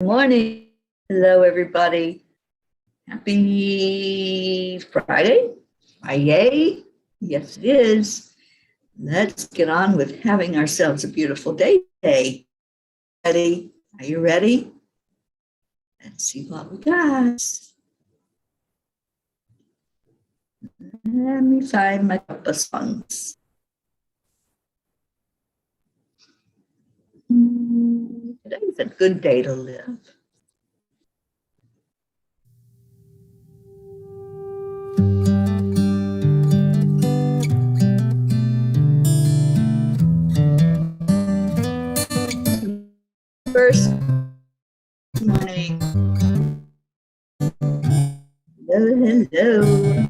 Morning. Hello, everybody. Happy Friday. Friday. Yes, it is. Let's get on with having ourselves a beautiful day today. Ready? Are you ready? Let's see what we got. Let me find my Cuppa songs. Today's a good day to live. First morning. Hello.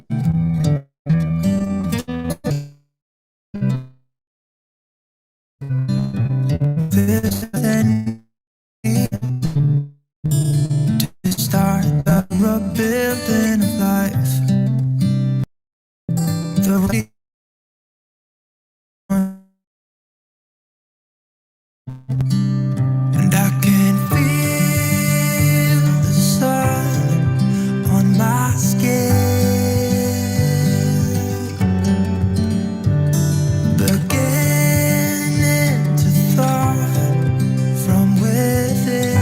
To start the rebuilding of life. And I can feel the sun on my skin, beginning to thaw from within.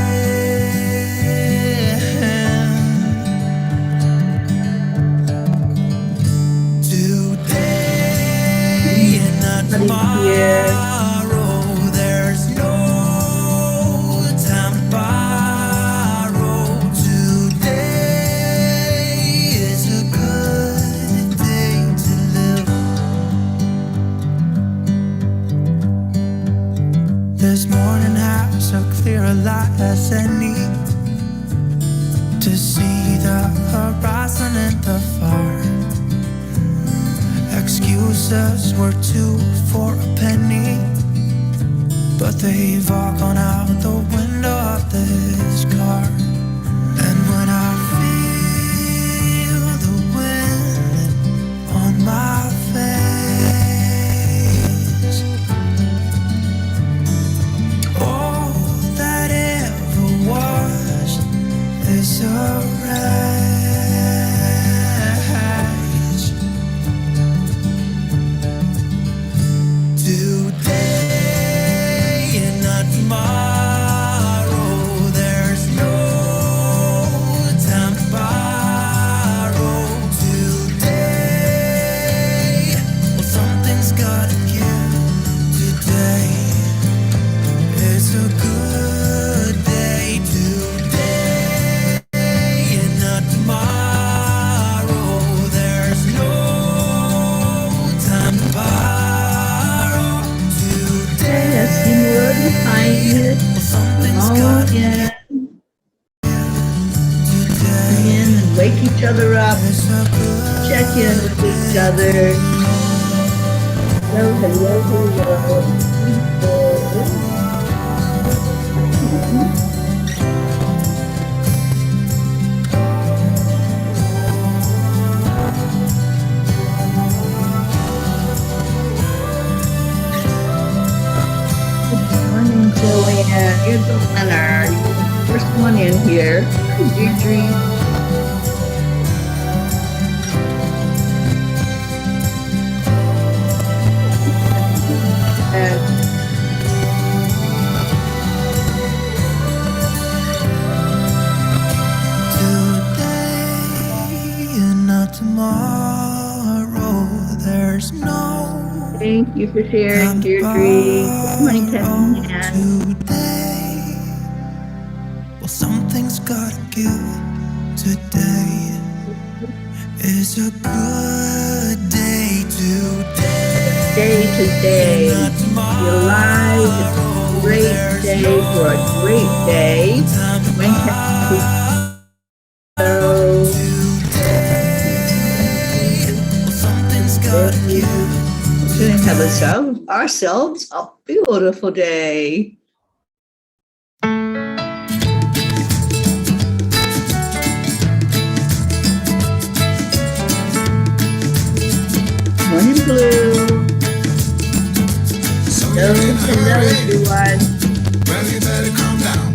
Today and not tomorrow, there's no time to borrow. Today is a good day to live. This morning has so clear a light as any, to see the horizon in the far. Excuses were 2 for a penny, but they've all gone out the window of this car. And when I feel the wind on my face, all that ever was is a wreck. Today and not tomorrow, there's no time to borrow. Today, well, something's gotta give. Today is a good day. Today and not tomorrow, there's no time to borrow. Yes, you would find it. Oh, yeah. And wake each other up. Check in with each other. Hello, hello, hello. Morning, Joanne. You're the winner. You're the first one in here. Hi, Deirdre. Today and not tomorrow, there's no Thank you for sharing, Deirdre. Good morning, Kevin. today. Well, something's gotta give. Today is a good day. Today. You're alive. It's a great day for a great day. When Something's gotta give. We're going to have ourselves a beautiful day. Morning, Blue. Hello, everyone. Well, you better calm down.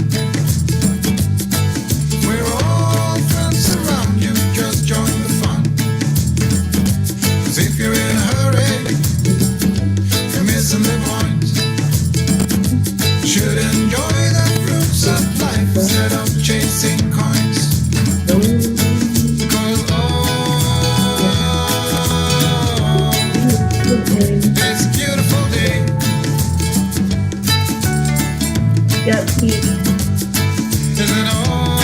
Isn't all?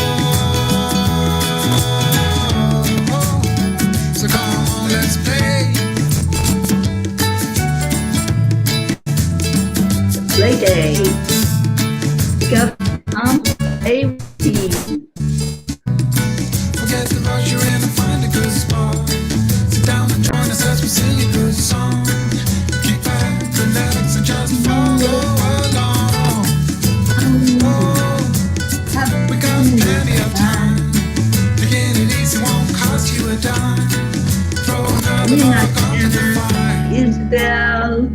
So come on, let's play. Play day. Pick up, play with me. Forget the rush, you're in and find a good spot. Sit down and join us as we sing a good song. Kick back, relax, and just follow along. Oh, we got plenty of time. Begin it easy, won't cost you a dime. Throw another log onto the fire. Isabel.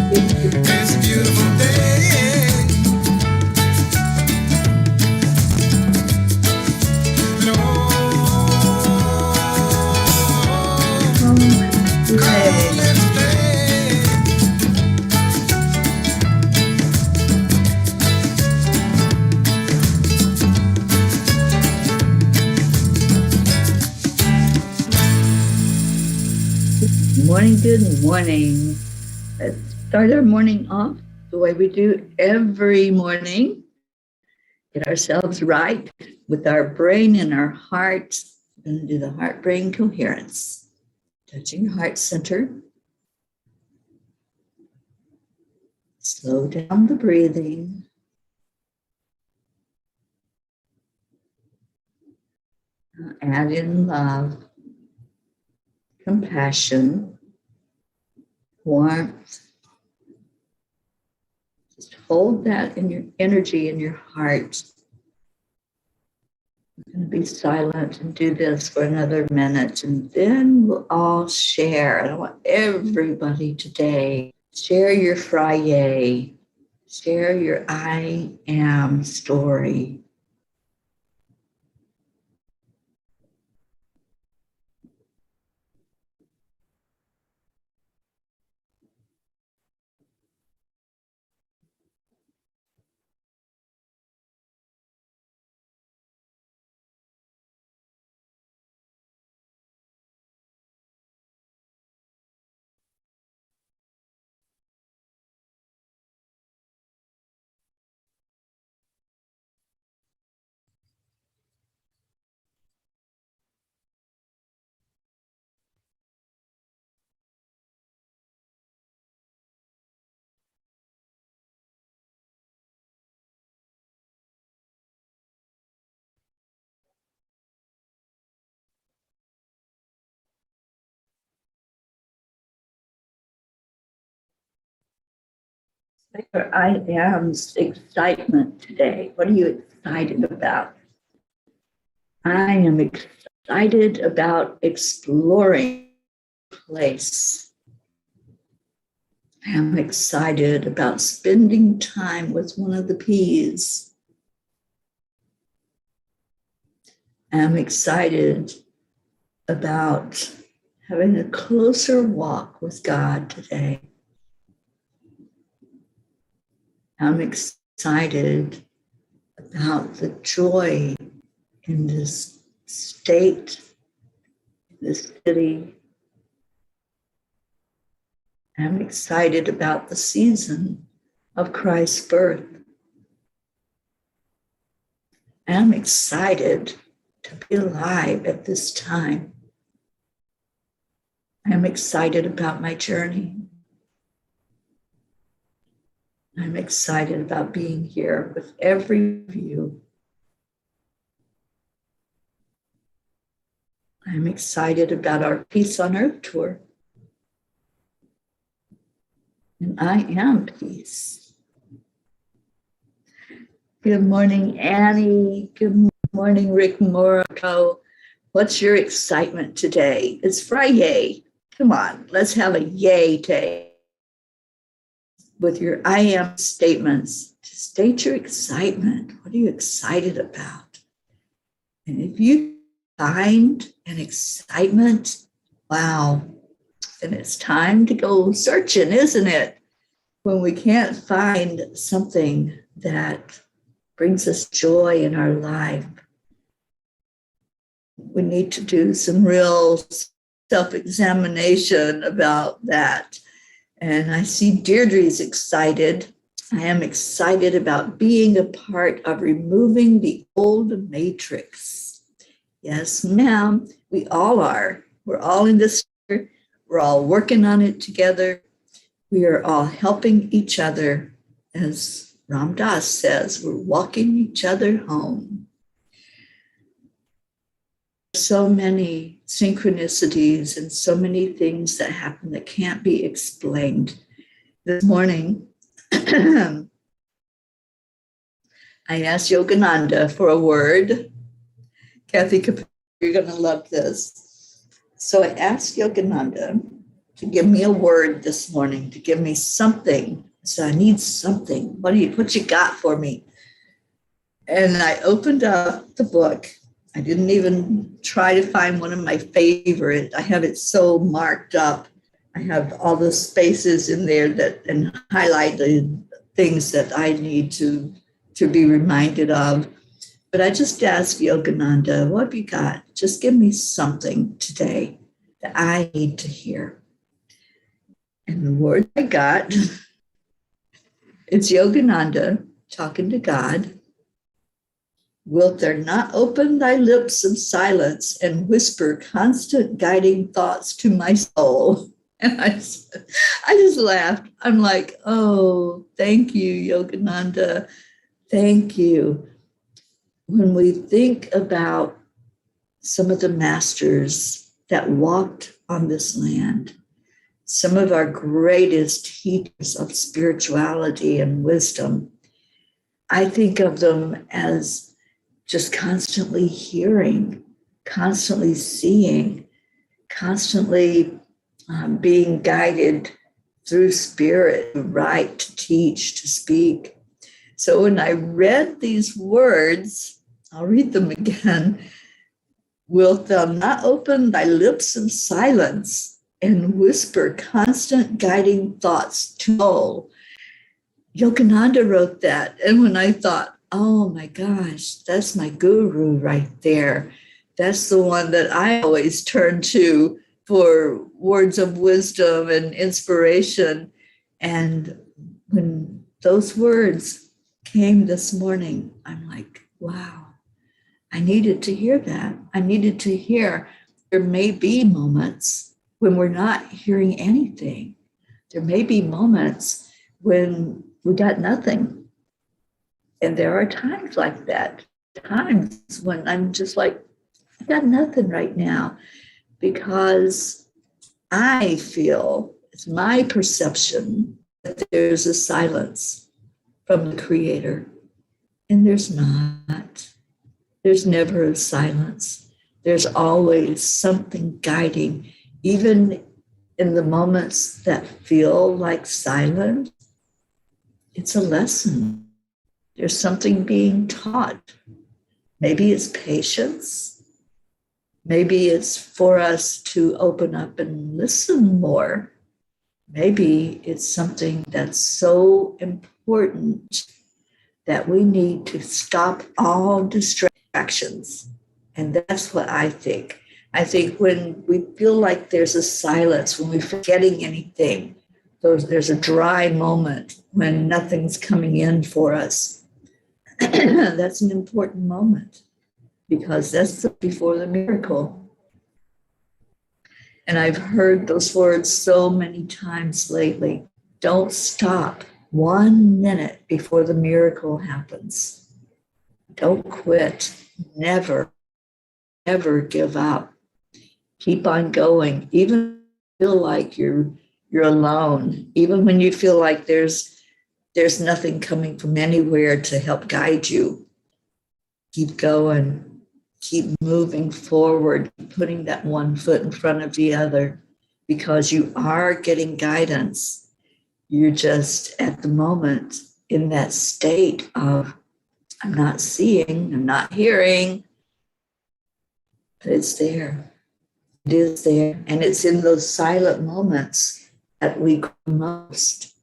Because it's a beautiful day. And come on, let's play. Good morning. Let's start our morning off the way we do every morning. Get ourselves right with our brain and our heart. We're going to do the heart-brain coherence. Touching your heart center. Slow down the breathing. Add in love, compassion, warmth. Just hold that in your energy in your heart. I'm going to be silent and do this for another minute, and then we'll all share. I want everybody today, share your Friday, share your I am story. Your I am's excitement today. What are you excited about? I am excited about exploring place. I'm excited about spending time with one of the P's. I'm excited about having a closer walk with God today. I'm excited about the joy in this state, this city. I'm excited about the season of Christ's birth. I'm excited to be alive at this time. I'm excited about my journey. I'm excited about being here with every of you. I'm excited about our Peace on Earth tour. And I am peace. Good morning, Annie. Good morning, Rick Morocco. What's your excitement today? It's Friday. Come on, let's have a yay day. With your I am statements, state your excitement. What are you excited about? And if you find an excitement, wow, then it's time to go searching, isn't it? When we can't find something that brings us joy in our life, we need to do some real self-examination about that. And I see Deirdre's excited. I am excited about being a part of removing the old matrix. Yes, ma'am, we all are. We're all in this. We're all working on it together. We are all helping each other. As Ram Dass says, we're walking each other home. So many synchronicities and so many things that happen that can't be explained. This morning, I asked Yogananda for a word. Kathy, you're going to love this. So I asked Yogananda to give me a word this morning, to give me something. So I need something. What you got for me? And I opened up the book. I didn't even try to find one of my favorite. I have it so marked up. I have all the spaces in there that and highlighted things that I need to be reminded of. But I just asked Yogananda, what have you got? Just give me something today that I need to hear. And the word I got, it's Yogananda talking to God. Wilt thou not open thy lips of silence and whisper constant guiding thoughts to my soul? And I just laughed. I'm like, oh, thank you, Yogananda. Thank you. When we think about some of the masters that walked on this land, some of our greatest teachers of spirituality and wisdom, I think of them as just constantly hearing, constantly seeing, constantly being guided through spirit, to write, to teach, to speak. So when I read these words, I'll read them again. Wilt thou not open thy lips of silence and whisper constant guiding thoughts to soul? Yogananda wrote that. And when I thought, oh my gosh, that's my guru right there. That's the one that I always turn to for words of wisdom and inspiration. And when those words came this morning, I'm like, wow, I needed to hear that. I needed to hear there may be moments when we're not hearing anything. There may be moments when we got nothing. And there are times like that, times when I'm just like, I got nothing right now, because I feel, it's my perception, that there's a silence from the Creator. And there's not. There's never a silence. There's always something guiding, even in the moments that feel like silence. It's a lesson. There's something being taught. Maybe it's patience. Maybe it's for us to open up and listen more. Maybe it's something that's so important that we need to stop all distractions. And that's what I think. I think when we feel like there's a silence, when we're forgetting anything, there's a dry moment when nothing's coming in for us. That's an important moment, because that's before the miracle. And I've heard those words so many times lately. Don't stop 1 minute before the miracle happens. Don't quit. Never, ever give up. Keep on going. Even when you feel like you're alone. Even when you feel like there's nothing coming from anywhere to help guide you. Keep going, keep moving forward, putting that one foot in front of the other, because you are getting guidance. You're just at the moment in that state of, I'm not seeing, I'm not hearing, but it's there. It is there. And it's in those silent moments that we grow most.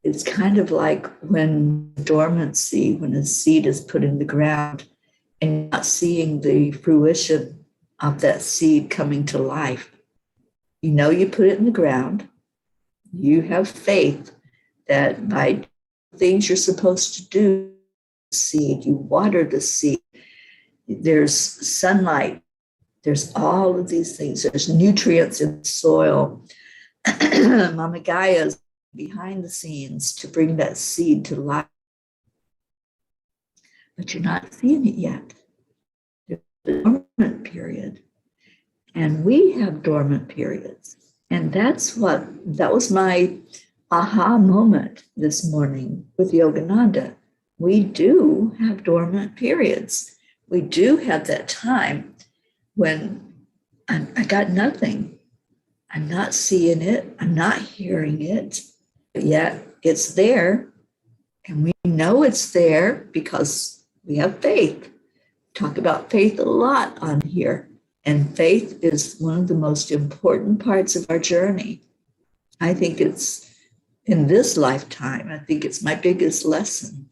It's kind of like when dormancy, when a seed is put in the ground and not seeing the fruition of that seed coming to life. You know, you put it in the ground, You have faith that by things you're supposed to do, seed, you water the seed, there's sunlight, there's all of these things, there's nutrients in the soil. Mama Gaia's behind the scenes to bring that seed to life. But you're not seeing it yet. There's a dormant period. And we have dormant periods. And that was my aha moment this morning with Yogananda. We do have dormant periods. We do have that time when I got nothing. I'm not seeing it. I'm not hearing it. But yet it's there. And we know it's there because we have faith. Talk about faith a lot on here. And faith is one of the most important parts of our journey. I think it's in this lifetime, I think it's my biggest lesson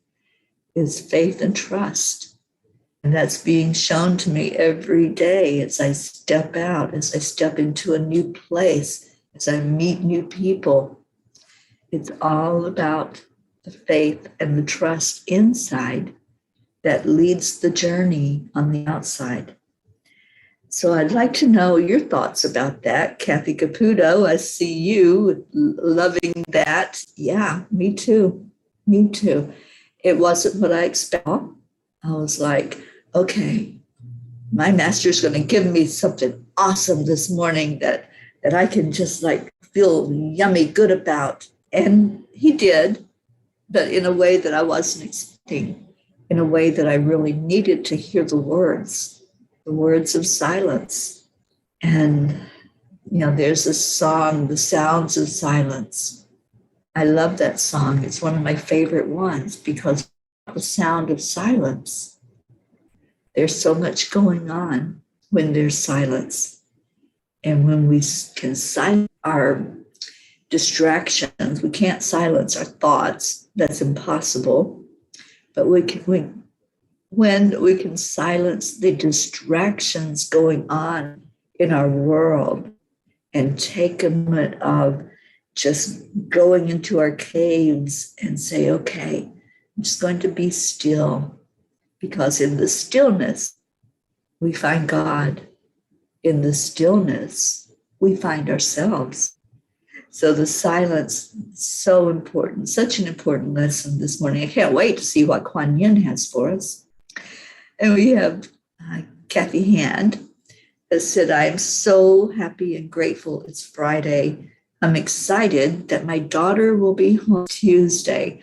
is faith and trust. And that's being shown to me every day as I step out, as I step into a new place, as I meet new people. It's all about the faith and the trust inside that leads the journey on the outside. So I'd like to know your thoughts about that. Kathy Caputo, I see you loving that. Yeah, me too. Me too. It wasn't what I expected. I was like, okay, my master's going to give me something awesome this morning that I can just like feel yummy good about. And he did, but in a way that I wasn't expecting, in a way that I really needed to hear the words of silence. And, there's a song, The Sounds of Silence. I love that song. It's one of my favorite ones because of the sound of silence. There's so much going on when there's silence. And when we can silence our distractions, we can't silence our thoughts. That's impossible. But when we can silence the distractions going on in our world and take a moment of just going into our caves and say, okay, I'm just going to be still, because in the stillness, we find God. In the stillness, we find ourselves. So the silence is so important, such an important lesson this morning. I can't wait to see what Kuan Yin has for us. And we have Kathy Hand that said, I am so happy and grateful it's Friday. I'm excited that my daughter will be home Tuesday.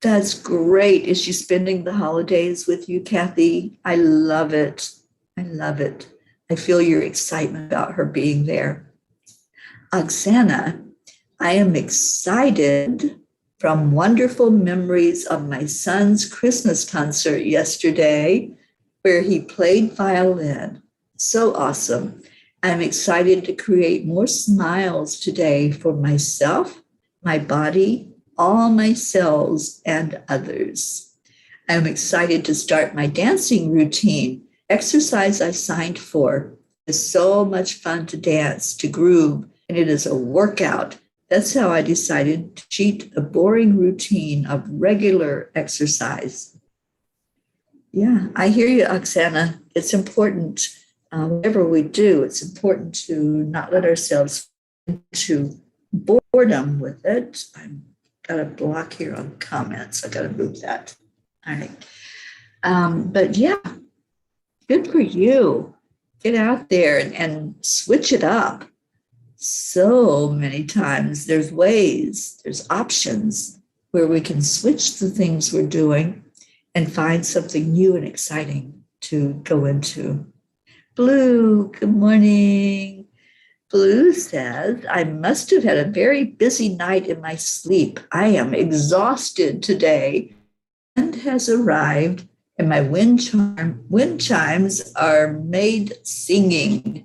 That's great. Is she spending the holidays with you, Kathy? I love it. I love it. I feel your excitement about her being there. Oksana, I am excited from wonderful memories of my son's Christmas concert yesterday, where he played violin. So awesome. I'm excited to create more smiles today for myself, my body, all my cells, and others. I'm excited to start my dancing routine, exercise I signed for. It's so much fun to dance, to groove, and it is a workout. That's how I decided to cheat a boring routine of regular exercise. Yeah, I hear you, Oksana. It's important, whatever we do, it's important to not let ourselves into boredom with it. I've got a block here on comments. I got to move that. All right. But yeah, good for you. Get out there and switch it up. So many times there's ways, there's options where we can switch the things we're doing and find something new and exciting to go into. Blue, good morning. Blue says, I must have had a very busy night in my sleep. I am exhausted today and has arrived, and my wind chimes are made singing.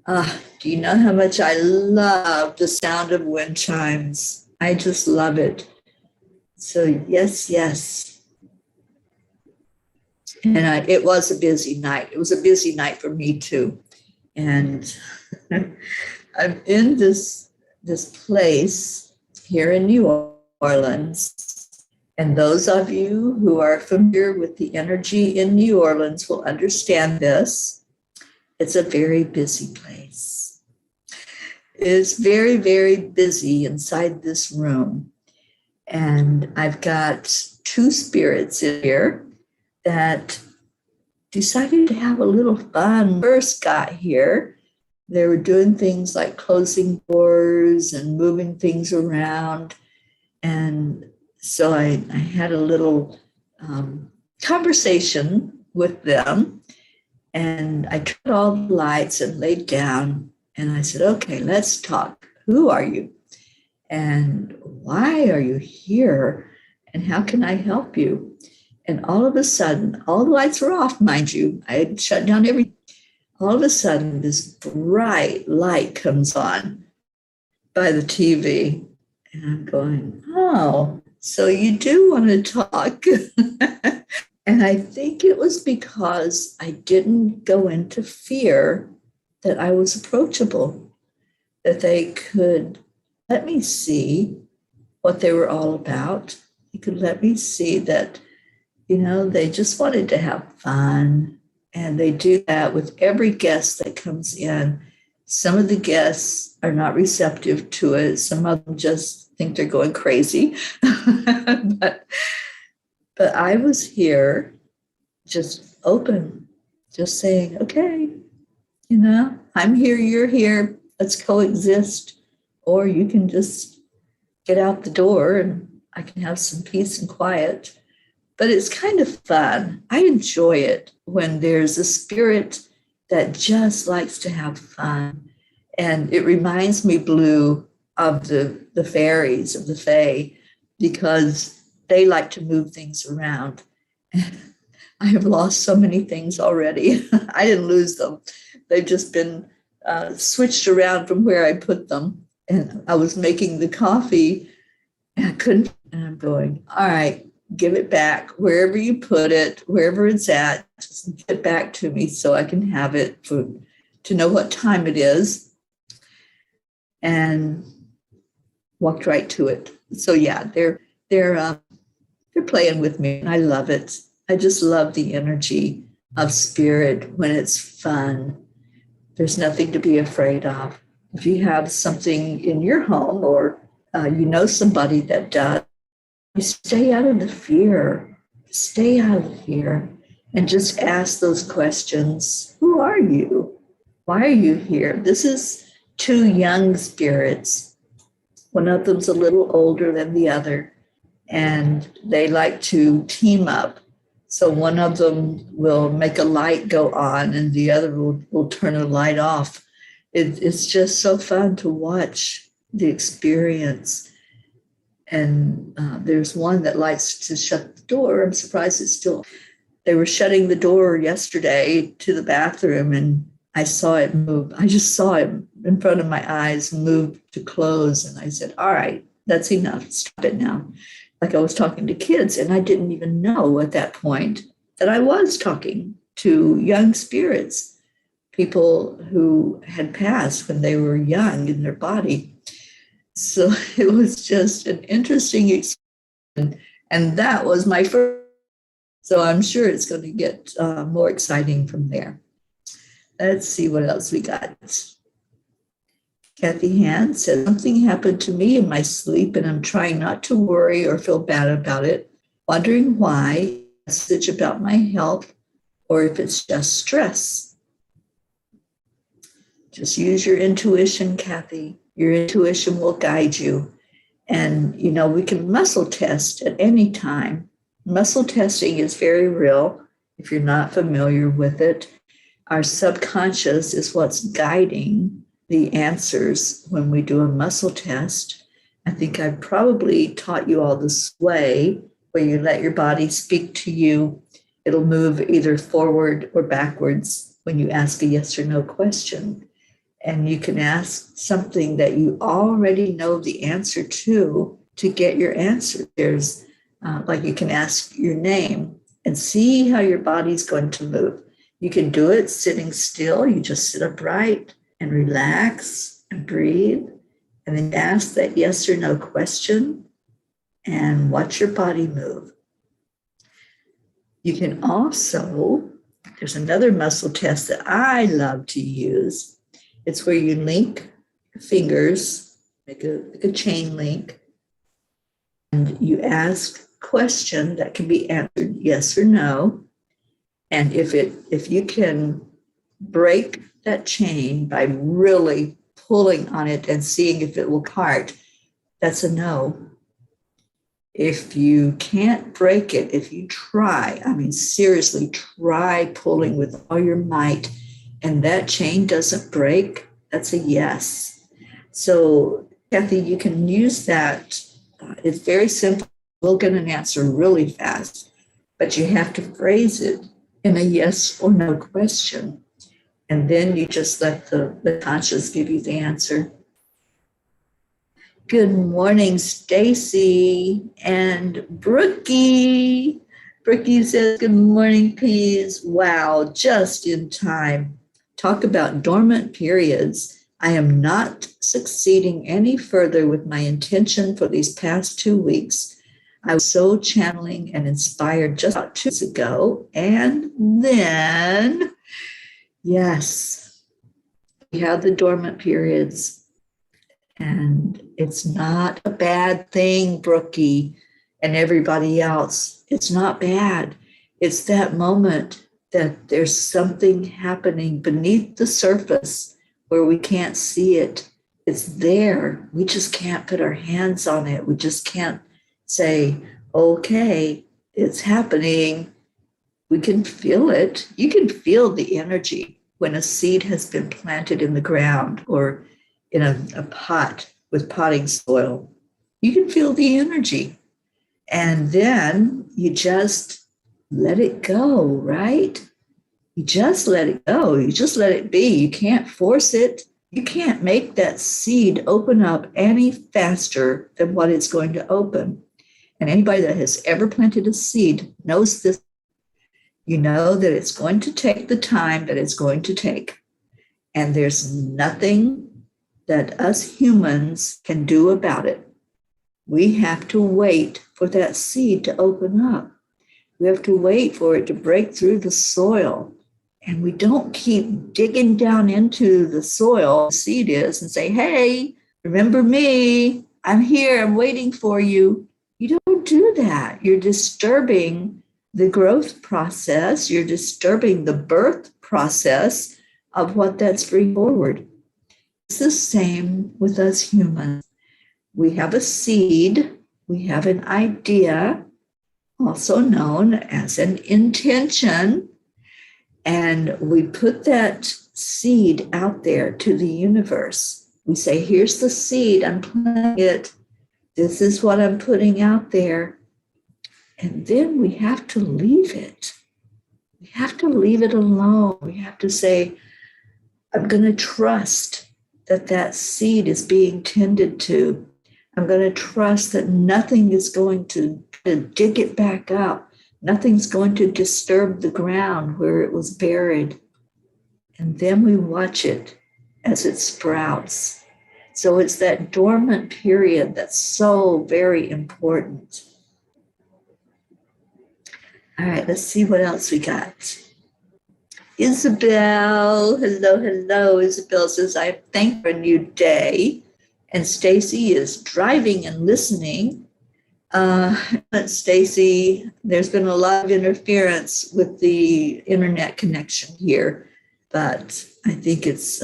Do you know how much I love the sound of wind chimes? I just love it. So yes, yes. And it was a busy night. It was a busy night for me too. And I'm in this place here in New Orleans. And those of you who are familiar with the energy in New Orleans will understand this. It's a very busy place. It's very, very busy inside this room. And I've got two spirits in here that decided to have a little fun. First got here, they were doing things like closing doors and moving things around. And so I had a little conversation with them, and I turned all the lights and laid down, and I said, okay, let's talk. Who are you? And why are you here? And how can I help you? And all of a sudden, all the lights were off, mind you. I had shut down everything. All of a sudden, this bright light comes on by the TV. And I'm going, oh, so you do want to talk. And I think it was because I didn't go into fear that I was approachable, that they could let me see what they were all about. They could let me see that, they just wanted to have fun. And they do that with every guest that comes in. Some of the guests are not receptive to it. Some of them just think they're going crazy. but I was here just open, just saying, okay, I'm here, you're here, let's coexist. Or you can just get out the door and I can have some peace and quiet. But it's kind of fun. I enjoy it when there's a spirit that just likes to have fun. And it reminds me, Blue, of the fairies, of the fae, because they like to move things around. I have lost so many things already. I didn't lose them. They've just been switched around from where I put them. And I was making the coffee and I couldn't. And I'm going, all right, give it back. Wherever you put it, wherever it's at, just get it back to me so I can have it to know what time it is. And walked right to it. So yeah, they're playing with me, and I love it. I just love the energy of spirit when it's fun. There's nothing to be afraid of. If you have something in your home or somebody that does, you stay out of the fear. Stay out of the fear and just ask those questions. Who are you? Why are you here? This is two young spirits. One of them's a little older than the other, and they like to team up. So one of them will make a light go on and the other will turn a light off. It's just so fun to watch the experience. And there's one that likes to shut the door. I'm surprised it's still. They were shutting the door yesterday to the bathroom, and I saw it move. I just saw it in front of my eyes move to close. And I said, all right, that's enough. Stop it now. Like I was talking to kids, and I didn't even know at that point that I was talking to young spirits, people who had passed when they were young in their body. So it was just an interesting experience. And that was my first. So I'm sure it's going to get more exciting from there. Let's see what else we got. Kathy Hand says, something happened to me in my sleep and I'm trying not to worry or feel bad about it, wondering why, message about my health, or if it's just stress. Just use your intuition, Kathy. Your intuition will guide you. And, we can muscle test at any time. Muscle testing is very real if you're not familiar with it. Our subconscious is what's guiding the answers when we do a muscle test. I think I've probably taught you all the sway where you let your body speak to you. It'll move either forward or backwards when you ask a yes or no question. And you can ask something that you already know the answer to get your answer. There's like you can ask your name and see how your body's going to move. You can do it sitting still. You just sit upright and relax and breathe. And then ask that yes or no question and watch your body move. You can also, there's another muscle test that I love to use. It's where you link your fingers, make a chain link, and you ask a question that can be answered yes or no. And if you can break that chain by really pulling on it and seeing if it will part, that's a no. If you can't break it, if you try, I mean, seriously, try pulling with all your might, and that chain doesn't break, that's a yes. So, Kathy, you can use that. It's very simple. We'll get an answer really fast, but you have to phrase it in a yes or no question. And then you just let the conscious give you the answer. Good morning, Stacy and Brookie. Brookie says, good morning, Peas. Wow, just in time. Talk about dormant periods. I am not succeeding any further with my intention for these past 2 weeks. I was so channeling and inspired just about 2 weeks ago. And then, yes, we have the dormant periods. And it's not a bad thing, Brookie and everybody else. It's not bad. It's that moment that there's something happening beneath the surface where we can't see it. It's there. We just can't put our hands on it. We just can't say, okay, it's happening. We can feel it. You can feel the energy when a seed has been planted in the ground or in a pot with potting soil. You can feel the energy. And then you just let it go, right? You just let it go. You just let it be. You can't force it. You can't make that seed open up any faster than what it's going to open. And anybody that has ever planted a seed knows this. You know that it's going to take the time that it's going to take. And there's nothing that us humans can do about it. We have to wait for that seed to open up. We have to wait for it to break through the soil. And we don't keep digging down into the soil, the seed is, and say, hey, remember me? I'm here. I'm waiting for you. You don't do that. You're disturbing the growth process. You're disturbing the birth process of what that's bringing forward. It's the same with us humans. We have a seed, we have an idea, also known as an intention, and we put that seed out there to the universe. We say, here's the seed, I'm planting it. This is what I'm putting out there. And then we have to leave it. We have to leave it alone. We have to say, I'm going to trust that seed is being tended to. I'm going to trust that nothing is going to dig it back up. Nothing's going to disturb the ground where it was buried. And then we watch it as it sprouts. So it's that dormant period that's so very important. All right, let's see what else we got. Isabel, hello. Isabel says, I thank for a new day. And Stacy is driving and listening. Stacy, there's been a lot of interference with the internet connection here, but I think it's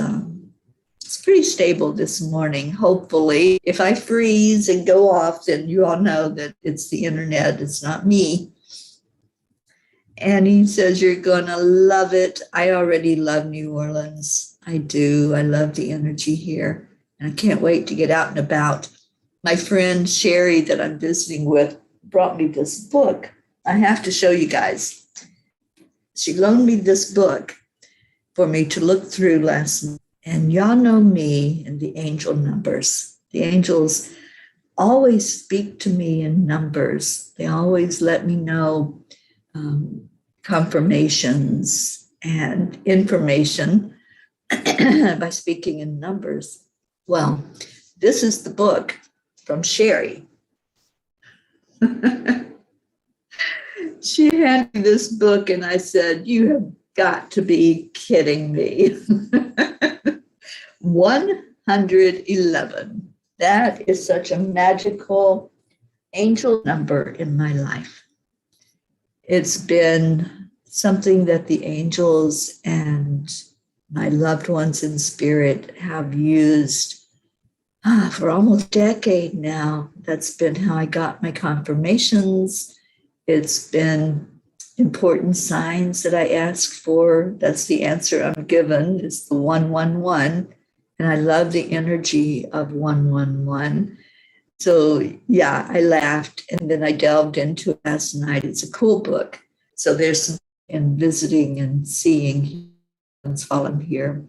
pretty stable this morning, hopefully. If I freeze and go off, then you all know that it's the internet, it's not me. Annie says, you're going to love it. I already love New Orleans. I do. I love the energy here. And I can't wait to get out and about. My friend Sherry that I'm visiting with brought me this book. I have to show you guys. She loaned me this book for me to look through last night. And y'all know me and the angel numbers. The angels always speak to me in numbers. They always let me know confirmations and information by speaking in numbers. Well, this is the book from Sherry. She handed me this book and I said, you have got to be kidding me. 111. That is such a magical angel number in my life. It's been something that the angels and my loved ones in spirit have used for almost a decade now. That's been how I got my confirmations. It's been important signs that I ask for. That's the answer I'm given. It's the 111. And I love the energy of 111. So yeah, I laughed and then I delved into it last night. It's a cool book. So there's some in visiting and seeing while I'm here.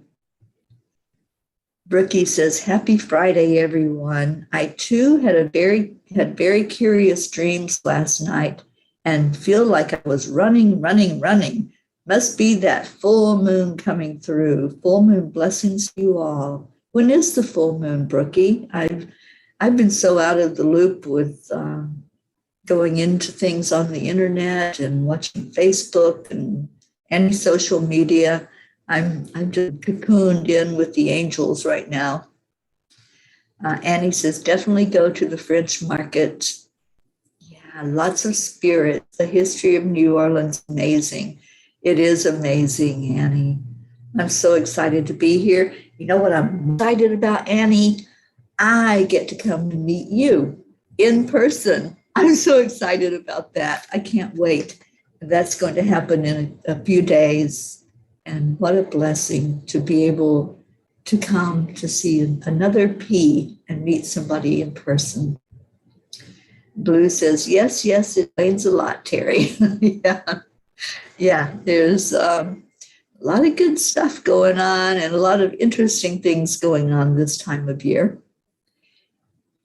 Brookie says, happy Friday, everyone. I too had very curious dreams last night and feel like I was running. Must be that full moon coming through. Full moon blessings to you all. When is the full moon, Brookie? I've been so out of the loop with going into things on the internet and watching Facebook and any social media. I'm just cocooned in with the angels right now. Annie says, definitely go to the French market. Yeah, lots of spirits. The history of New Orleans, amazing. It is amazing, Annie. I'm so excited to be here. You know what I'm excited about, Annie? I get to come and meet you in person. I'm so excited about that. I can't wait. That's going to happen in a few days. And what a blessing to be able to come to see another P and meet somebody in person. Blue says, yes, it rains a lot, Teri. Yeah, there's a lot of good stuff going on and a lot of interesting things going on this time of year.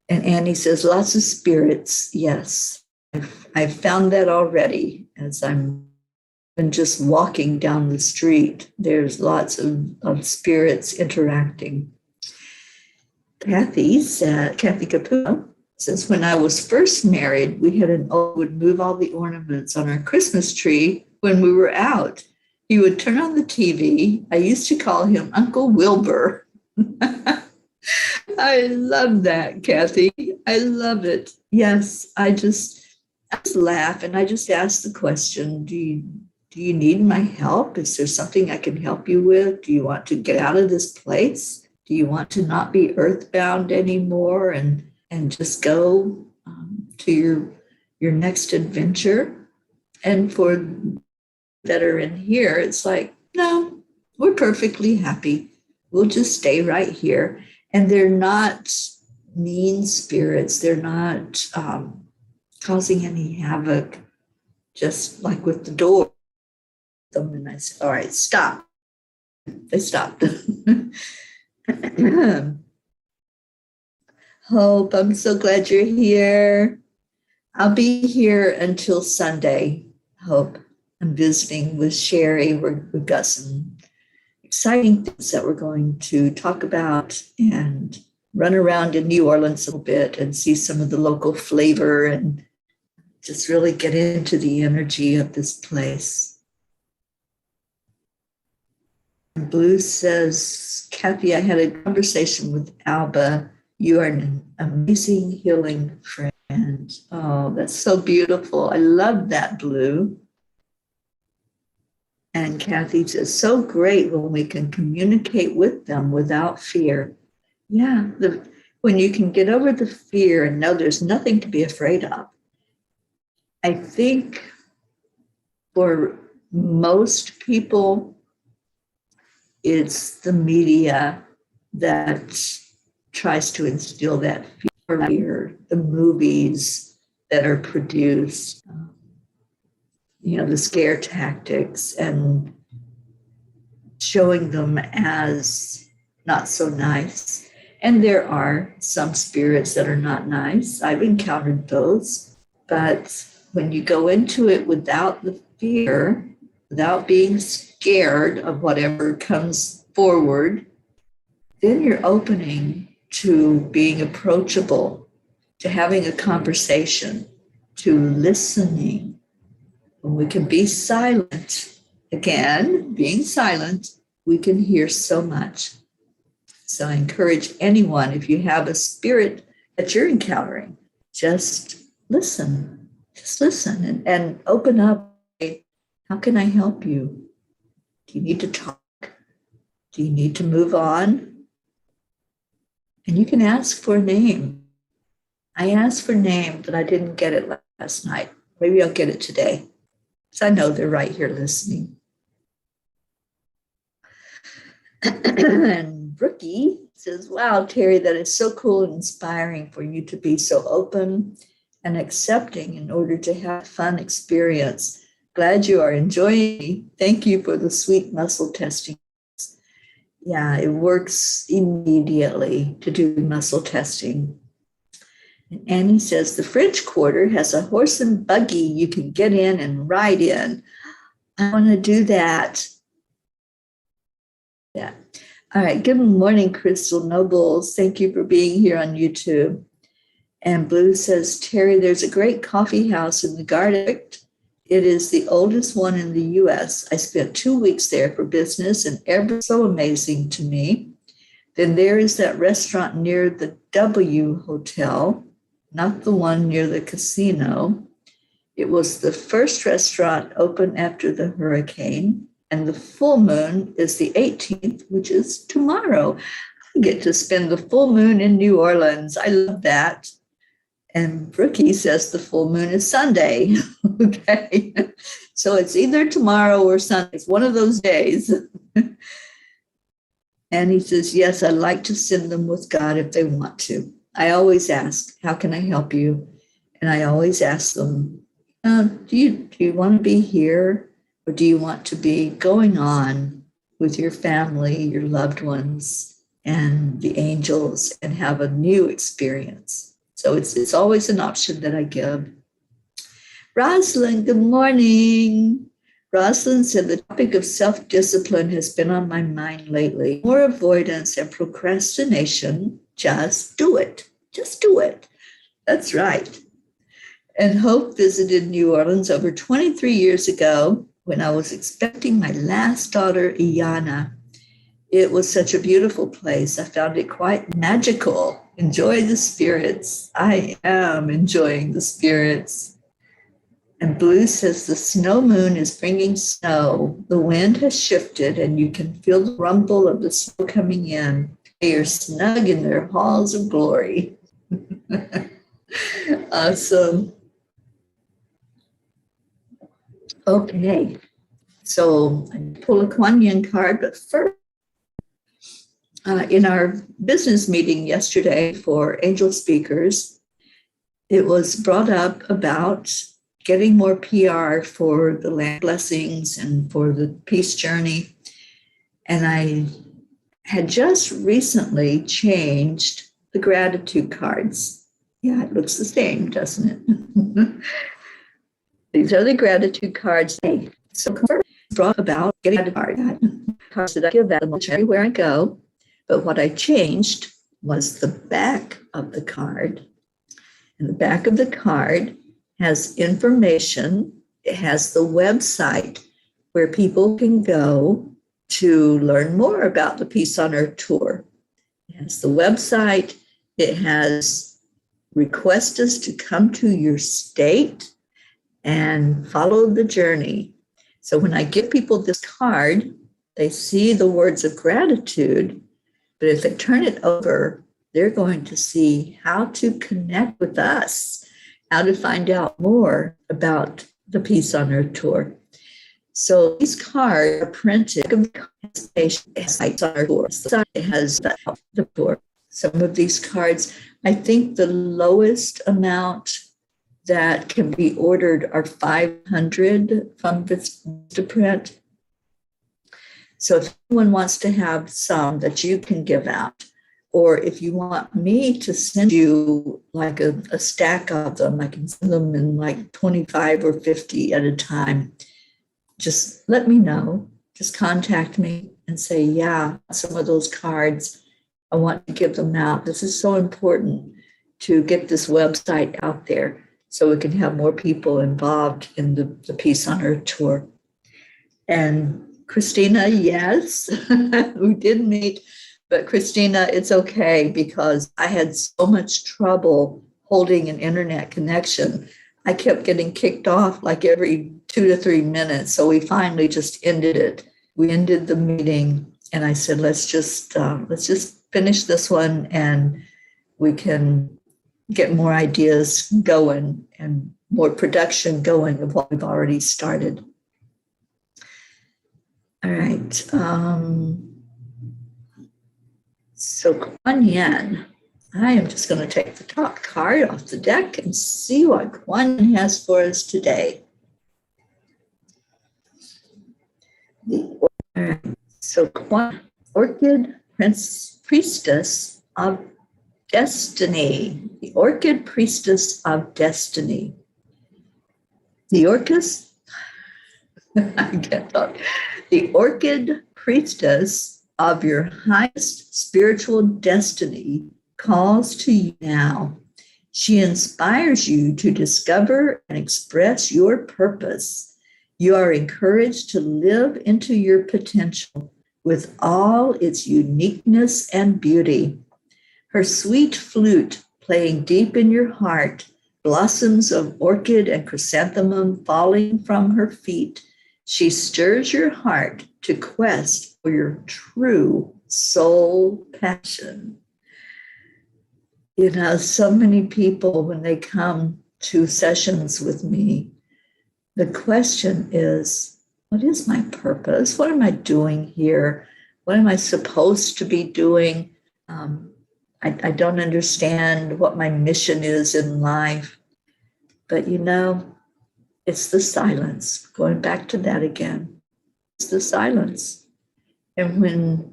And Annie says, lots of spirits. Yes, I've found that already as I'm just walking down the street. There's lots of spirits interacting. Kathy Caputo says, when I was first married, we had would move all the ornaments on our Christmas tree when we were out. He would turn on the TV. I used to call him Uncle Wilbur. I love that, Kathy. I love it. Yes, I just laugh and I just ask the question, do you need my help? Is there something I can help you with? Do you want to get out of this place? Do you want to not be earthbound anymore and just go to your next adventure? And for that are in here, it's like, no, we're perfectly happy. We'll just stay right here. And they're not mean spirits. They're not causing any havoc, just like with the door. And I said, all right, stop. They stopped. Hope, I'm so glad you're here. I'll be here until Sunday. Hope. I'm visiting with Sherry. We've got some exciting things that we're going to talk about and run around in New Orleans a little bit and see some of the local flavor and just really get into the energy of this place. Blue says, Kathy, I had a conversation with Alba. You are an amazing healing friend. Oh, that's so beautiful. I love that, Blue. And Kathy says, so great when we can communicate with them without fear. Yeah, when you can get over the fear and know there's nothing to be afraid of. I think for most people, it's the media that tries to instill that fear, the movies that are produced. The scare tactics and showing them as not so nice. And there are some spirits that are not nice. I've encountered those. But when you go into it without the fear, without being scared of whatever comes forward, then you're opening to being approachable, to having a conversation, to listening. When we can be silent, again, being silent, we can hear so much. So I encourage anyone, if you have a spirit that you're encountering, just listen. Just listen and open up. How can I help you? Do you need to talk? Do you need to move on? And you can ask for a name. I asked for a name, but I didn't get it last night. Maybe I'll get it today. So I know they're right here listening. And Brookie says, wow, Teri, that is so cool and inspiring for you to be so open and accepting in order to have a fun experience. Glad you are enjoying it. Thank you for the sweet muscle testing. Yeah, it works immediately to do muscle testing. And Annie says, the French Quarter has a horse and buggy you can get in and ride in. I want to do that. Yeah. All right. Good morning, Crystal Nobles. Thank you for being here on YouTube. And Blue says, Teri, there's a great coffee house in the garden. It is the oldest one in the U.S. I spent 2 weeks there for business, and ever so amazing to me. Then there is that restaurant near the W Hotel, not the one near the casino. It was the first restaurant open after the hurricane, and the full moon is the 18th, which is tomorrow. I get to spend the full moon in New Orleans. I love that. And Brookie says the full moon is Sunday. Okay. So it's either tomorrow or Sunday. It's one of those days. And he says, yes, I'd like to send them with God if they want to. I always ask, how can I help you? And I always ask them, do you want to be here? Or do you want to be going on with your family, your loved ones, and the angels, and have a new experience? So it's always an option that I give. Rosalind, good morning. Rosalind said the topic of self-discipline has been on my mind lately. More avoidance and procrastination. Just do it. Just do it. That's right. And Hope visited New Orleans over 23 years ago when I was expecting my last daughter, Iana. It was such a beautiful place. I found it quite magical. Enjoy the spirits. I am enjoying the spirits. And Blue says the snow moon is bringing snow. The wind has shifted and you can feel the rumble of the snow coming in. They are snug in their halls of glory. Awesome. Okay. So I pull a Kuan Yin card, but first, in our business meeting yesterday for angel speakers, it was brought up about getting more PR for the land blessings and for the peace journey. And I had just recently changed the gratitude cards. Yeah, it looks the same, doesn't it? These are the gratitude cards. So brought about getting a card. Cards that I give out everywhere I go. But what I changed was the back of the card. And the back of the card has information. It has the website where people can go to learn more about the Peace on Earth tour. It has the website. It has request us to come to your state and follow the journey. So when I give people this card, they see the words of gratitude. But if they turn it over, they're going to see how to connect with us, how to find out more about the Peace on Earth tour. So these cards are printed. It has the tour. Some of these cards, I think the lowest amount that can be ordered are 500 from Vistaprint. So if anyone wants to have some that you can give out, or if you want me to send you like a stack of them, I can send them in like 25 or 50 at a time. Just let me know. Just contact me and say, yeah, some of those cards. I want to give them out. This is so important to get this website out there so we can have more people involved in the Peace on Earth tour. And Christina, yes, we did meet, but Christina, it's okay because I had so much trouble holding an internet connection. I kept getting kicked off like every 2 to 3 minutes. So we finally just ended it. We ended the meeting and I said, let's just finish this one and we can get more ideas going and more production going of what we've already started. All right. So Kuan Yin, I am just going to take the top card off the deck and see what Kuan Yin has for us today. All right. So Kuan, Orchid Priestess of Destiny, the Orchid Priestess of Destiny. The Orchis, I can't talk. The Orchid Priestess of your highest spiritual destiny calls to you now. She inspires you to discover and express your purpose. You are encouraged to live into your potential with all its uniqueness and beauty. Her sweet flute playing deep in your heart, blossoms of orchid and chrysanthemum falling from her feet, she stirs your heart to quest for your true soul passion. You know, so many people, when they come to sessions with me, the question is, what is my purpose? What am I doing here? What am I supposed to be doing? I don't understand what my mission is in life. But you know, it's the silence. Going back to that again. It's the silence. And when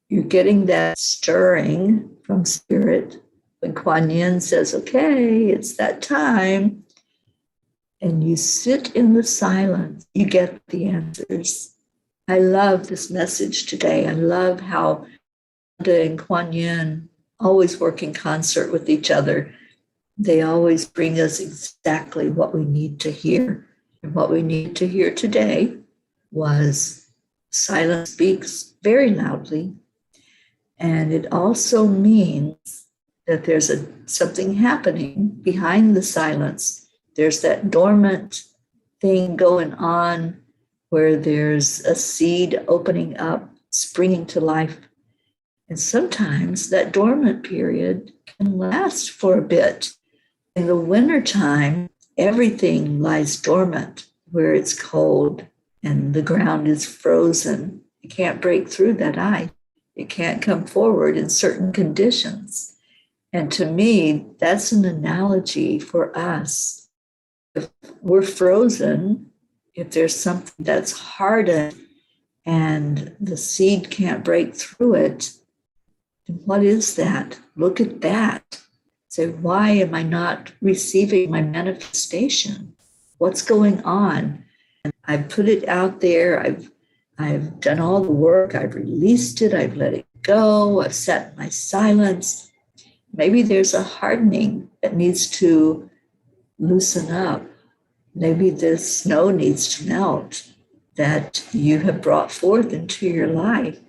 you're getting that stirring from spirit, when Kuan Yin says, okay, it's that time, and you sit in the silence, you get the answers. I love this message today. I love how Anda and Kuan Yin always work in concert with each other. They always bring us exactly what we need to hear. And what we need to hear today was silence speaks very loudly. And it also means that there's something happening behind the silence. There's that dormant thing going on where there's a seed opening up, springing to life. And sometimes that dormant period can last for a bit. In the wintertime, everything lies dormant where it's cold and the ground is frozen. It can't break through that ice. It can't come forward in certain conditions. And to me, that's an analogy for us. If we're frozen, if there's something that's hardened and the seed can't break through it, then what is that? Look at that. Say, why am I not receiving my manifestation? What's going on? And I've put it out there. I've done all the work. I've released it. I've let it go. I've sat in my silence. Maybe there's a hardening that needs to loosen up. Maybe the snow needs to melt that you have brought forth into your life.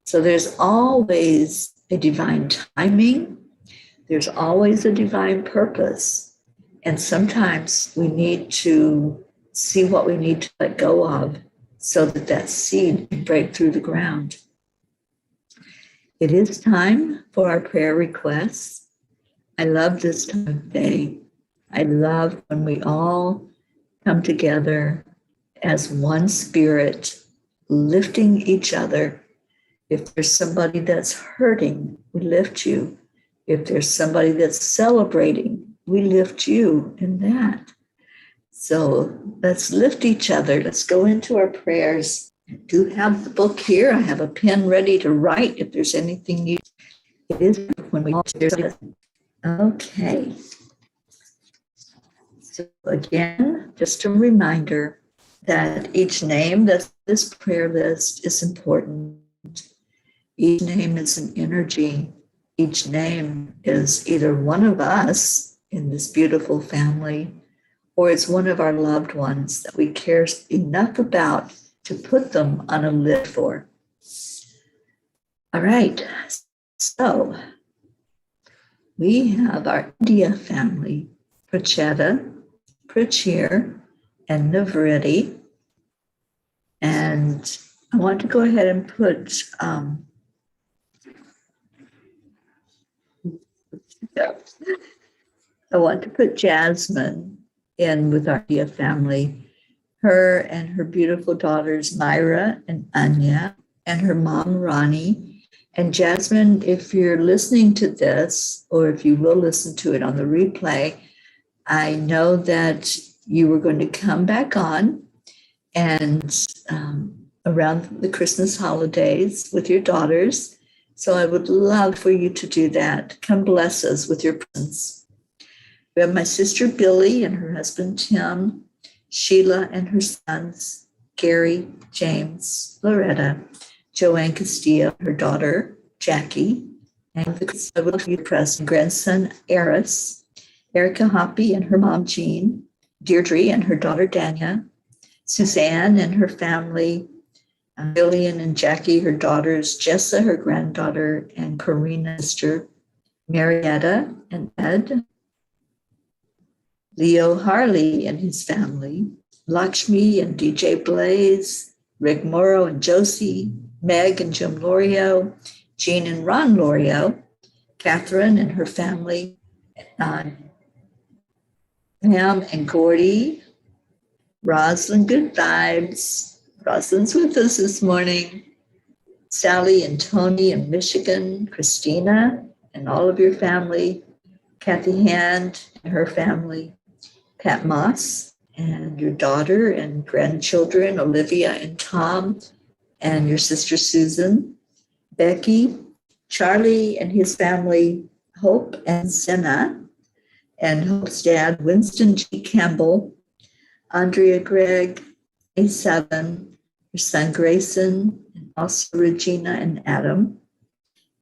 So there's always a divine timing. There's always a divine purpose. And sometimes we need to see what we need to let go of so that that seed can break through the ground. It is time for our prayer requests. I love this time of day. I love when we all come together as one spirit, lifting each other. If there's somebody that's hurting, we lift you. If there's somebody that's celebrating, we lift you in that. So let's lift each other. Let's go into our prayers. I do have the book here. I have a pen ready to write if there's anything needed. It is when we all share. Okay. So again, just a reminder that each name that's this prayer list is important. Each name is an energy. Each name is either one of us in this beautiful family, or it's one of our loved ones that we care enough about to put them on a list for. All right, so we have our India family, Pracheta, Prachir, and Navriti. And I want to go ahead and put Jasmine in with our India family. Her and her beautiful daughters, Myra and Anya, and her mom, Ronnie. And Jasmine, if you're listening to this, or if you will listen to it on the replay, I know that you were going to come back on and around the Christmas holidays with your daughters. So I would love for you to do that. Come bless us with your presence. We have my sister Billy and her husband Tim, Sheila and her sons, Gary, James, Loretta, Joanne Castillo, her daughter, Jackie, and I would love for you to press grandson, Eris, Erica Hoppy and her mom, Jean, Deirdre and her daughter, Dania, Suzanne and her family, Lillian and Jackie, her daughters, Jessa, her granddaughter, and Karina, sister, Marietta and Ed, Leo Harley and his family, Lakshmi and DJ Blaze, Rick Morrow and Josie, Meg and Jim Lorio, Jean and Ron Lorio, Catherine and her family, Pam and Gordy, Rosalind, good vibes. Rosalind's with us this morning. Sally and Tony in Michigan, Christina and all of your family, Kathy Hand and her family, Pat Moss and your daughter and grandchildren, Olivia and Tom, and your sister Susan, Becky, Charlie and his family, Hope and Senna, and Hope's dad, Winston G. Campbell, Andrea Gregg, A7, her son Grayson, and also Regina and Adam,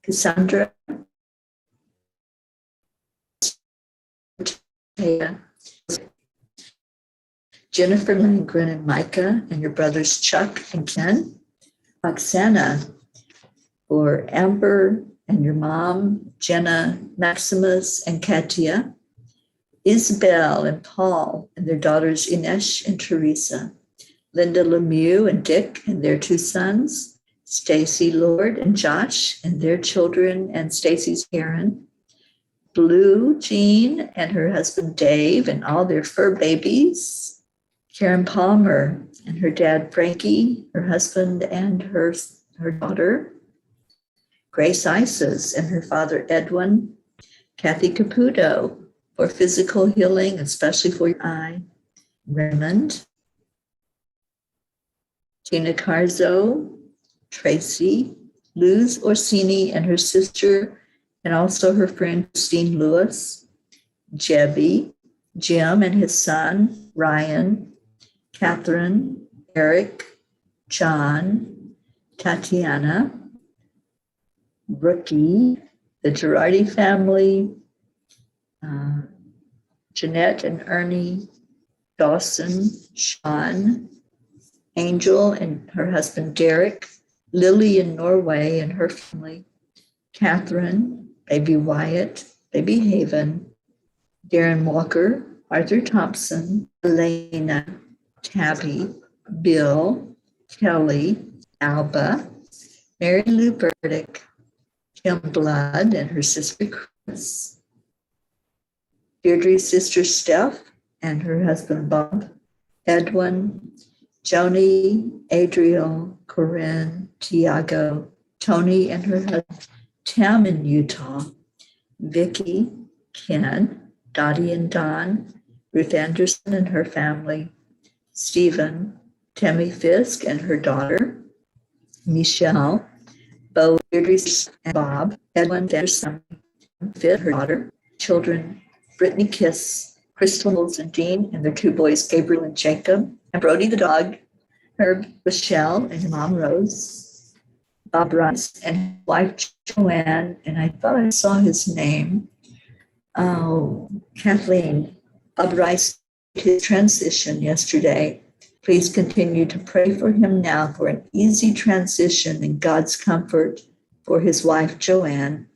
Cassandra, Jennifer Langren and Micah, and your brothers Chuck and Ken, Oksana, for Amber and your mom, Jenna, Maximus, and Katia, Isabel and Paul and their daughters Inesh and Teresa, Linda Lemieux and Dick and their two sons, Stacy Lord and Josh and their children and Stacy's Karen, Blue Jean and her husband Dave and all their fur babies, Karen Palmer and her dad Frankie, her husband and her daughter, Grace Isis and her father Edwin, Kathy Caputo for physical healing, especially for your eye, Raymond, Tina Carzo, Tracy, Luz Orsini and her sister, and also her friend Christine Lewis, Jebby, Jim and his son, Ryan, Catherine, Eric, John, Tatiana, Brookie, the Girardi family, Jeanette and Ernie, Dawson, Sean, Angel and her husband Derek, Lily in Norway and her family, Catherine, baby Wyatt, baby Haven, Darren Walker, Arthur Thompson, Elena, Tabby, Bill, Kelly, Alba, Mary Lou Burdick, Kim Blood and her sister Chris, Deirdre's sister Steph and her husband Bob, Edwin, Joni, Adriel, Corinne, Tiago, Tony and her husband Tam in Utah, Vicky, Ken, Dottie and Don, Ruth Anderson and her family, Stephen, Tammy Fisk and her daughter, Michelle, Bo, Deirdre's and Bob, Edwin, their son, Fit, her daughter, children, Brittany Kiss, Crystal Mills and Dean, and their two boys, Gabriel and Jacob, and Brody the dog, Herb, Michelle, and your mom, Rose, Bob Rice and his wife Joanne, and I thought I saw his name. Oh, Kathleen. Bob Rice made his transition yesterday. Please continue to pray for him now for an easy transition and God's comfort for his wife Joanne.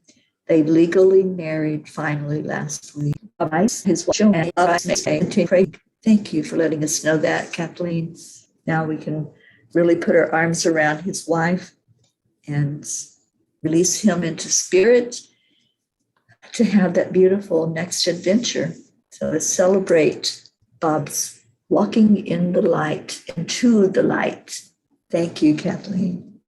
They legally married finally last week. Bob Rice, his wife Joanne, thank you for letting us know that, Kathleen. Now we can really put our arms around his wife and release him into spirit to have that beautiful next adventure. So let's celebrate Bob's walking in the light, into the light. Thank you, Kathleen.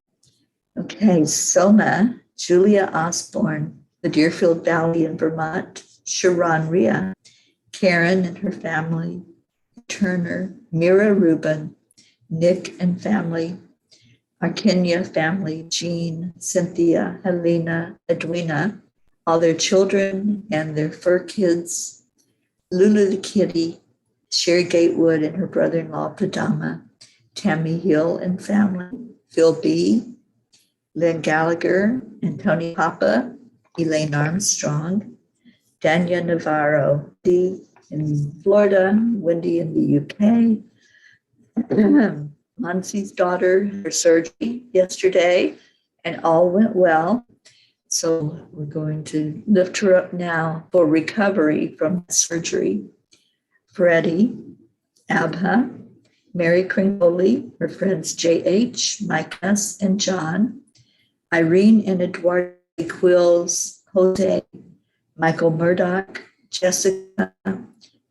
Okay, Soma, Julia Osborne, the Deerfield Valley in Vermont, Sharon Rhea, Karen and her family, Turner, Mira Rubin, Nick and family, our Kenya family, Jean, Cynthia, Helena, Edwina, all their children and their fur kids, Lulu the kitty, Sherry Gatewood and her brother-in-law, Padama, Tammy Hill and family, Phil B., Lynn Gallagher and Tony Papa, Elaine Armstrong, Dania Navarro, Dee in Florida, Wendy in the UK, Monsi's daughter, her surgery yesterday, and all went well. So we're going to lift her up now for recovery from surgery. Freddie, Abha, Mary Kringoli, her friends J.H., Mike S., and John, Irene and Eduardo Quills, Jose, Michael Murdoch, Jessica,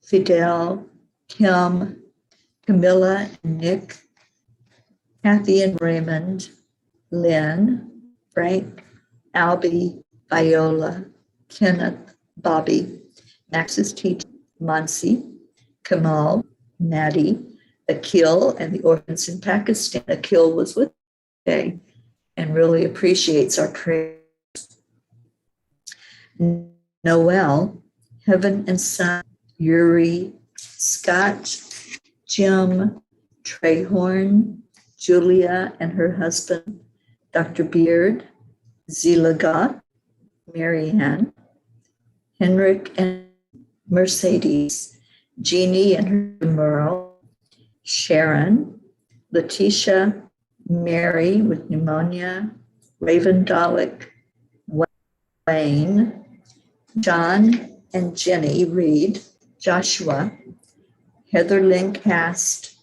Fidel, Kim, Camilla and Nick, Kathy and Raymond, Lynn, Frank, Albie, Viola, Kenneth, Bobby, Max's teacher, Mansi, Kamal, Maddie, Akil, and the orphans in Pakistan. Akil was with us today and really appreciates our prayers. Noel, Heaven and Son, Yuri, Scott, Jim, Trehorn, Julia and her husband, Dr. Beard, Zila Gott, Marianne, Henrik and Mercedes, Jeannie and her Merle, Sharon, Letitia, Mary with pneumonia, Raven Dalek, Wayne, John and Jenny Reed, Joshua, Heather Lynn Cast,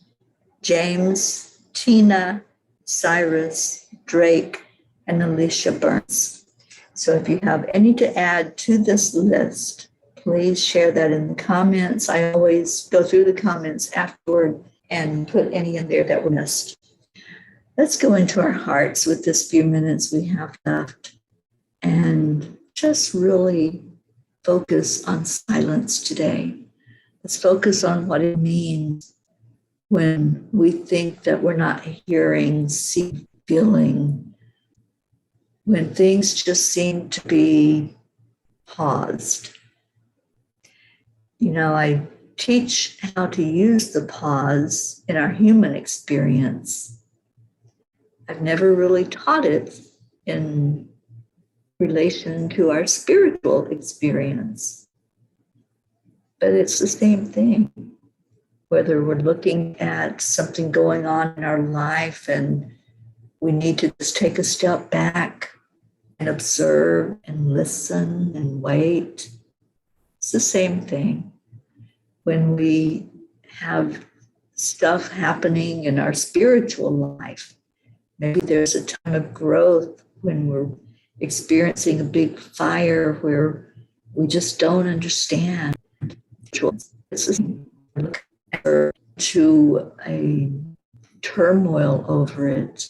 James, Tina, Cyrus, Drake, and Alicia Burns. So if you have any to add to this list, please share that in the comments. I always go through the comments afterward and put any in there that were missed. Let's go into our hearts with this few minutes we have left and just really focus on silence today. Let's focus on what it means when we think that we're not hearing, seeing, feeling, when things just seem to be paused. You know, I teach how to use the pause in our human experience. I've never really taught it in relation to our spiritual experience. But it's the same thing, whether we're looking at something going on in our life and we need to just take a step back and observe and listen and wait. It's the same thing. When we have stuff happening in our spiritual life, maybe there's a time of growth when we're experiencing a big fire where we just don't understand. It's to a turmoil over it.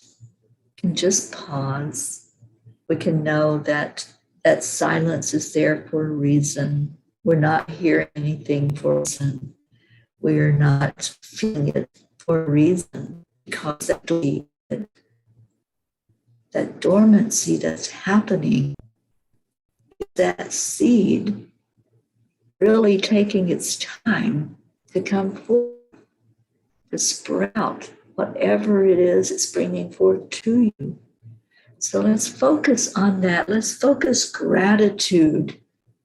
We can just pause. We can know that that silence is there for a reason. We're not hearing anything for a reason. We're not feeling it for a reason, because that dormancy that's happening, that seed really taking its time to come forth, to sprout whatever it is it's bringing forth to you. So let's focus on that. Let's focus gratitude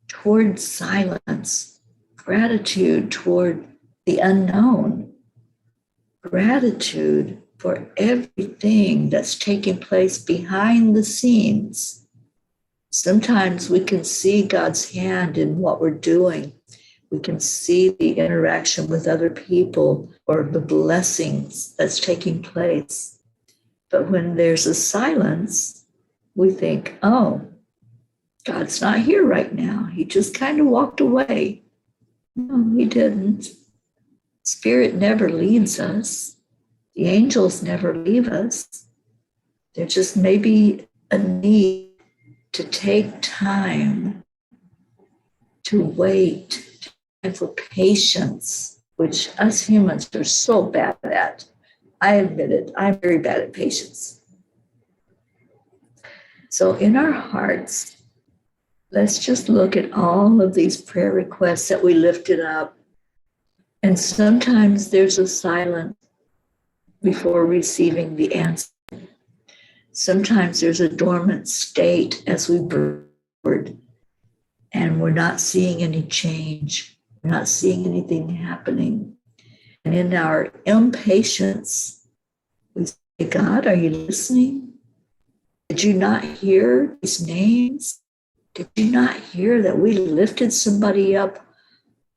toward silence, gratitude toward the unknown, gratitude for everything that's taking place behind the scenes. Sometimes we can see God's hand in what we're doing. We can see the interaction with other people or the blessings that's taking place. But when there's a silence, we think, oh, God's not here right now. He just kind of walked away. No, he didn't. Spirit never leaves us. The angels never leave us. There just may be a need to take time to wait, and for patience, which us humans are so bad at. I admit it, I'm very bad at patience. So in our hearts, let's just look at all of these prayer requests that we lifted up. And sometimes there's a silence before receiving the answer. Sometimes there's a dormant state as we bird, and we're not seeing any change. We're not seeing anything happening. And in our impatience, we say, God, are you listening? Did you not hear these names? Did you not hear that we lifted somebody up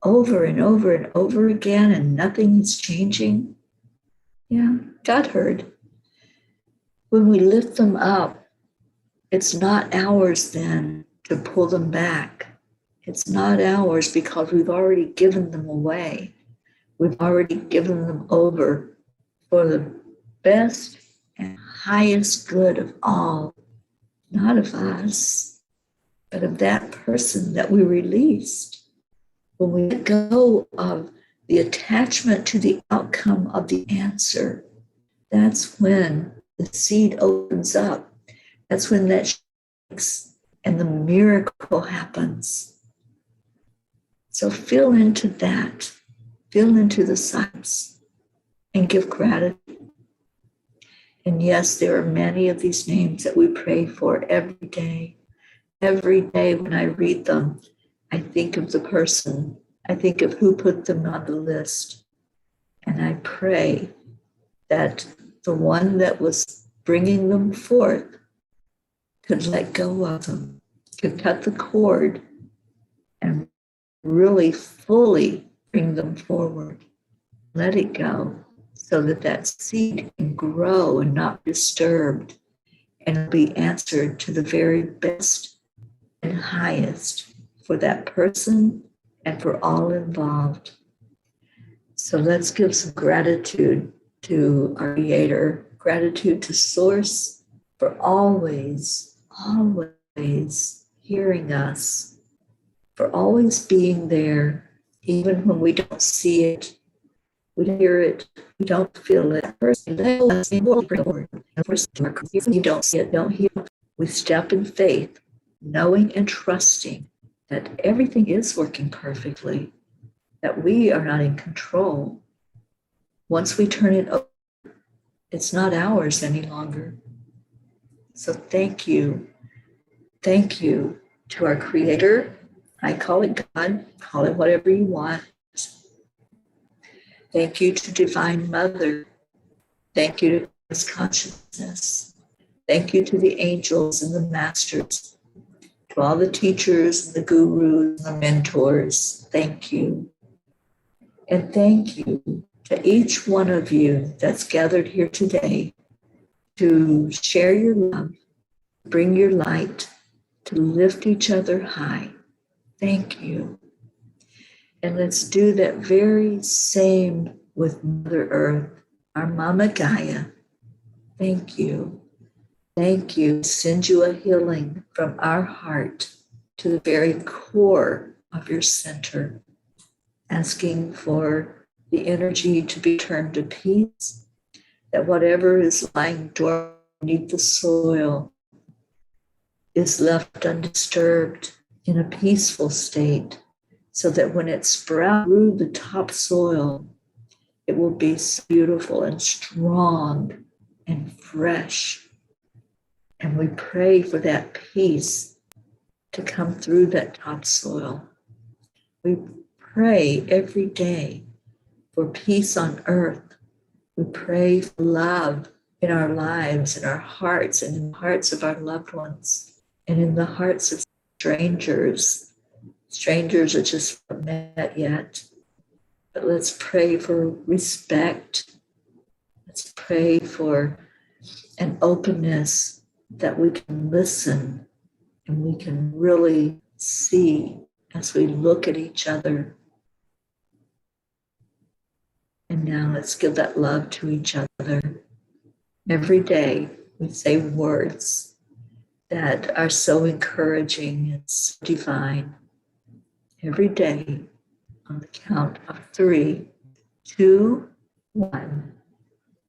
over and over and over again and nothing is changing? Yeah, God heard. When we lift them up, it's not ours then to pull them back. It's not ours because we've already given them away. We've already given them over for the best and highest good of all, not of us, but of that person that we released. When we let go of the attachment to the outcome of the answer, that's when the seed opens up. That's when that shakes and the miracle happens. So feel into that. Feel into the silence and give gratitude. And yes, there are many of these names that we pray for every day. Every day when I read them, I think of the person. I think of who put them on the list. And I pray that the one that was bringing them forth could let go of them, could cut the cord and really fully bring them forward. Let it go so that that seed can grow and not be disturbed and be answered to the very best and highest for that person and for all involved. So let's give some gratitude to our Creator, gratitude to Source for always, always hearing us, for always being there, even when we don't see it, we don't hear it, we don't feel it. First, you don't see it, don't hear it. We step in faith, knowing and trusting that everything is working perfectly, that we are not in control. Once we turn it over, it's not ours any longer. So thank you. Thank you to our Creator. I call it God, call it whatever you want. Thank you to Divine Mother. Thank you to Christ Consciousness. Thank you to the angels and the masters, to all the teachers and the gurus and the mentors. Thank you. And thank you to each one of you that's gathered here today to share your love, bring your light, to lift each other high. Thank you. And let's do that very same with Mother Earth, our Mama Gaia. Thank you. Thank you. Send you a healing from our heart to the very core of your center, asking for the energy to be turned to peace, that whatever is lying dormant beneath the soil is left undisturbed in a peaceful state, so that when it sprouts through the topsoil, it will be beautiful and strong and fresh And we pray for that peace to come through that topsoil. We pray every day for peace on earth. We pray for love in our lives, in our hearts, and in the hearts of our loved ones, and in the hearts of strangers that just haven't met yet. But let's pray for respect. Let's pray for an openness that we can listen and we can really see as we look at each other. And now let's give that love to each other. Every day we say words that are so encouraging and so divine. Every day on the count of 3, 2, 1.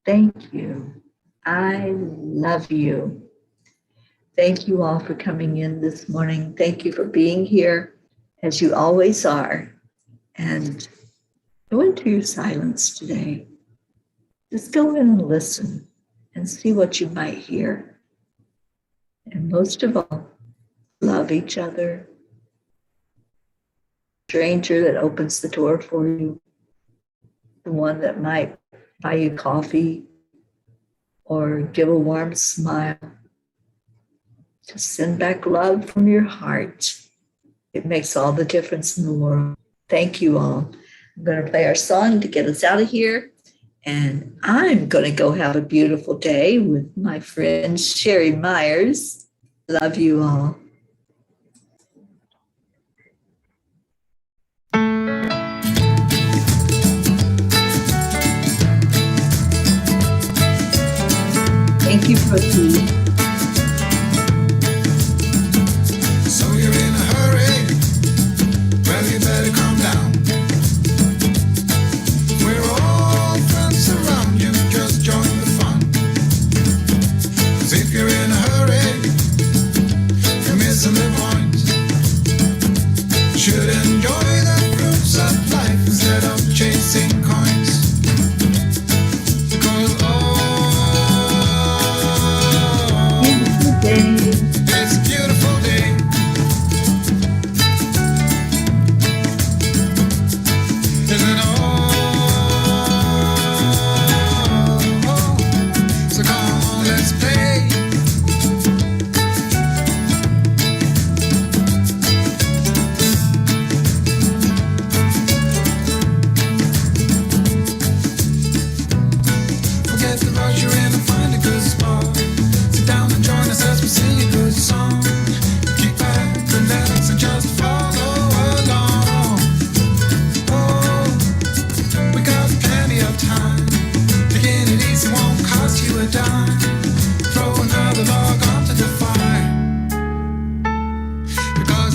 Thank you. I love you. Thank you all for coming in this morning. Thank you for being here, as you always are. And go into your silence today. Just go in and listen and see what you might hear. And most of all, love each other. Stranger that opens the door for you, the one that might buy you coffee or give a warm smile. Just send back love from your heart. It makes all the difference in the world. Thank you all. I'm going to play our song to get us out of here. And I'm going to go have a beautiful day with my friend Sherry Myers. Love you all. Thank you for the So you're in a hurry? Well, you better calm down. We're all friends around you, just join the fun. 'Cause if you're in a hurry, you're missing the point. You should enjoy the fruits of life instead of chasing coins. Because it's a beautiful day. Isn't it all? So come on, let's play. Forget the rush, you're in and find a good spot. Sit down and join us as we sing a good song. Keep back, relax, and just follow along. Oh, we got plenty of time. Taking it easy won't cost you a dime. Throw another log onto the fire. Because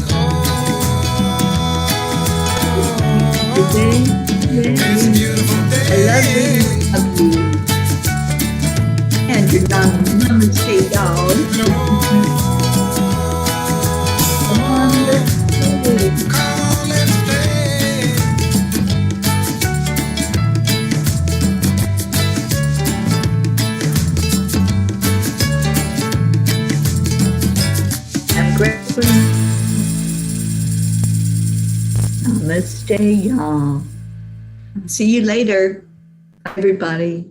it's a beautiful day. I love you. And your namaste, y'all. Come on, let's play. Come on, let's play. Have a great one. Namaste, y'all. See you later, everybody.